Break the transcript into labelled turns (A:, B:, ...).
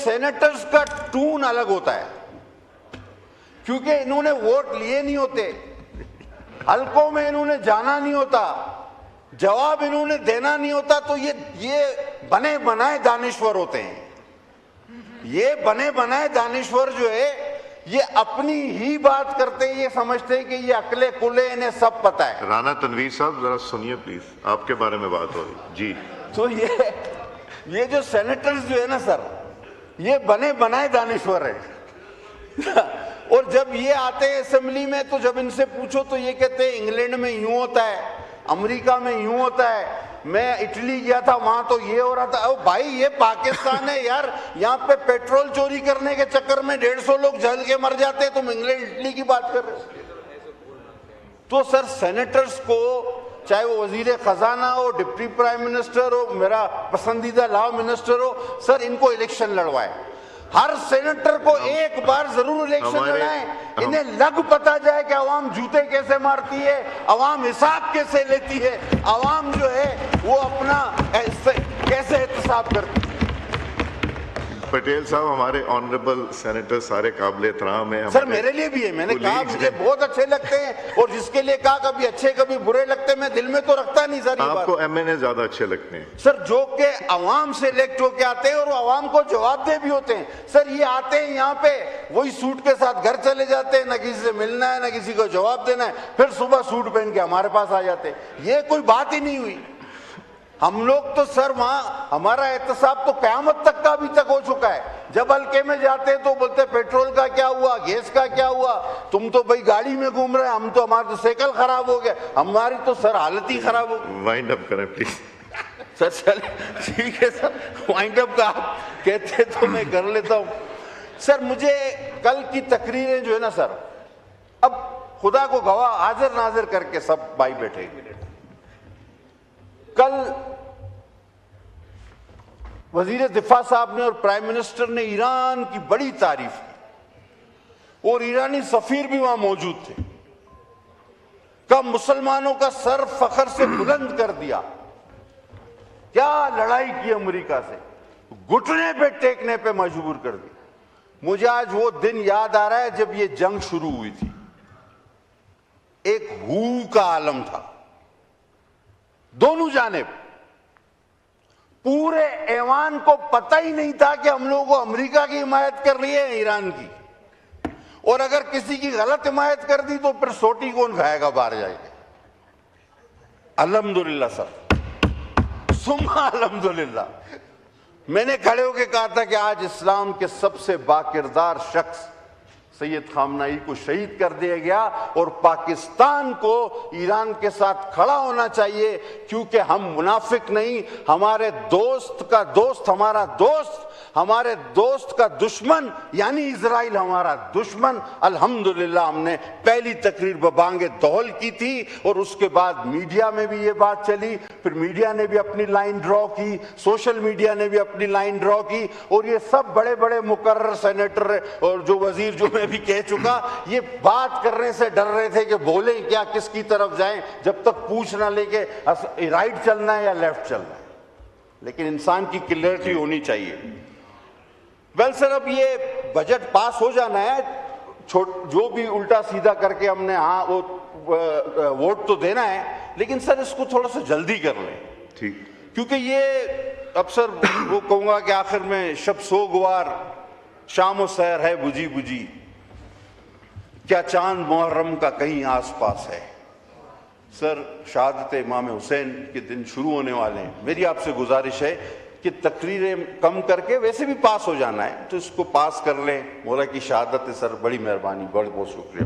A: Senators का twin अलग होता है, क्योंकि इन्होंने वोट लिए नहीं होते, हलकों में इन्होंने जाना नहीं होता, जवाब इन्होंने देना नहीं होता, तो ये बने बनाए दानिश्वर होते हैं। ये बने बनाए दानिश्वर जो है ये अपनी ही बात करते हैं, ये समझते हैं कि ये अकले कुले, इन्हें सब पता है।
B: राना तनवीर साहब जरा सुनिए प्लीज, आपके बारे में बात हो रही जी।
A: तो ये जो सेनेटर्स जो है ना सर, ये बने बनाए दानिश्वर है। और जब ये आते हैं असेंबली में तो जब इनसे पूछो तो ये कहते हैं इंग्लैंड में यूं होता है, अमेरिका में यूं होता है, मैं इटली गया था वहां तो ये हो रहा था। ओ भाई ये पाकिस्तान है यार, यहाँ पे पेट्रोल चोरी करने के चक्कर में 150 लोग जल के मर जाते हैं, तुम इंग्लैंड इटली की बात कर रहे हो। तो सर सेनेटर्स को, चाहे वो वजीर खजाना हो, डिप्टी प्राइम मिनिस्टर हो, मेरा पसंदीदा लॉ मिनिस्टर हो, सर इनको इलेक्शन लड़वाए। हर सेनेटर को एक बार जरूर इलेक्शन लड़ाएं, इन्हें लग पता जाए कि अवाम जूते कैसे मारती है, अवाम हिसाब कैसे लेती है, अवाम जो है वो अपना कैसे एहतसाब करती है।
B: पटेल साहब हमारे ऑनरेबल सेनेटर सारे काबिल एहतराम है
A: सर, मेरे लिए भी है, मैंने कहा मुझे बहुत अच्छे लगते हैं, और जिसके लिए कहा कभी अच्छे कभी बुरे लगते हैं, मैं दिल में तो रखता नहीं सर।
B: आपको एमएनए ज्यादा अच्छे लगते हैं
A: सर, जो के अवाम से इलेक्ट होके आते हैं और अवाम को जवाबदेह भी होते हैं। सर ये आते हैं यहाँ पे, वही सूट के साथ घर चले जाते हैं, न किसी से मिलना है न किसी को जवाब देना है, फिर सुबह सूट पहन के हमारे पास आ जाते हैं। ये कोई बात ही नहीं हुई। हम लोग तो सर वहां हमारा एहतसाब तो कयामत तक का अभी तक हो चुका है। जब हल्के में जाते हैं तो बोलते पेट्रोल का क्या हुआ, गैस का क्या हुआ, तुम तो भाई गाड़ी में घूम रहे हैं, हम तो, हमारा तो साइकिल खराब हो गया, हमारी तो सर हालत ही खराब हो गई।
B: वाइंड अप करें प्लीज।
A: सर चल ठीक है सर, वाइंड अप का आप कहते तो मैं कर लेता हूं। सर मुझे कल की तकरीरें जो है ना सर, अब खुदा को गवाह हाजिर नाजिर करके सब भाई बैठे, कल वजीर दिफा साहब ने और प्राइम मिनिस्टर ने ईरान की बड़ी तारीफ की, और ईरानी सफीर भी वहां मौजूद थे। कब मुसलमानों का सर फखर से बुलंद कर दिया, क्या लड़ाई की अमेरिका से, घुटने पे टेकने पे मजबूर कर दी। मुझे आज वो दिन याद आ रहा है जब ये जंग शुरू हुई थी, एक हू का आलम था दोनों जानिब, पूरे ऐवान को पता ही नहीं था कि हम लोगों को अमेरिका की हिमायत कर रही है ईरान की, और अगर किसी की गलत हिमायत कर दी तो फिर सोटी कौन खाएगा बाहर जाएगा। अल्हम्दुलिल्लाह सर, सुम्मा अल्हम्दुलिल्लाह, मैंने खड़े होकर कहा था कि आज इस्लाम के सबसे बाकिरदार शख्स सैयद खामनाई को शहीद कर दिया गया, और पाकिस्तान को ईरान के साथ खड़ा होना चाहिए, क्योंकि हम मुनाफिक नहीं, हमारे दोस्त का दोस्त हमारा दोस्त, हमारे दोस्त का दुश्मन यानी इजराइल हमारा दुश्मन। अल्हम्दुलिल्लाह हमने पहली तकरीर बबांगे दौल की थी, और उसके बाद मीडिया में भी ये बात चली, फिर मीडिया ने भी अपनी लाइन ड्रॉ की, सोशल मीडिया ने भी अपनी लाइन ड्रॉ की, और ये सब बड़े बड़े मुकर्रर सेनेटर और जो वजीर, जो मैं भी कह चुका, ये बात करने से डर रहे थे कि बोले क्या, किसकी तरफ जाएं, जब तक पूछ ना लेके राइट चलना है या लेफ्ट चलना है। लेकिन इंसान की क्लियरिटी होनी चाहिए। वेल सर, अब ये बजट पास हो जाना है, जो भी उल्टा सीधा करके हमने हाँ वो वोट तो देना है, लेकिन सर इसको थोड़ा सा जल्दी कर लें,
B: ठीक,
A: क्योंकि ये अब सर वो कहूंगा कि आखिर में शब सोगवार शाम व सहर है बुझी बुझी, क्या चांद मुहर्रम का कहीं आसपास है। सर शहादत इमाम हुसैन के दिन शुरू होने वाले हैं। मेरी आपसे गुजारिश है कि तकरीरें कम करके, वैसे भी पास हो जाना है तो इसको पास कर लें। मौला की शहादत है सर, बड़ी मेहरबानी, बहुत बहुत शुक्रिया।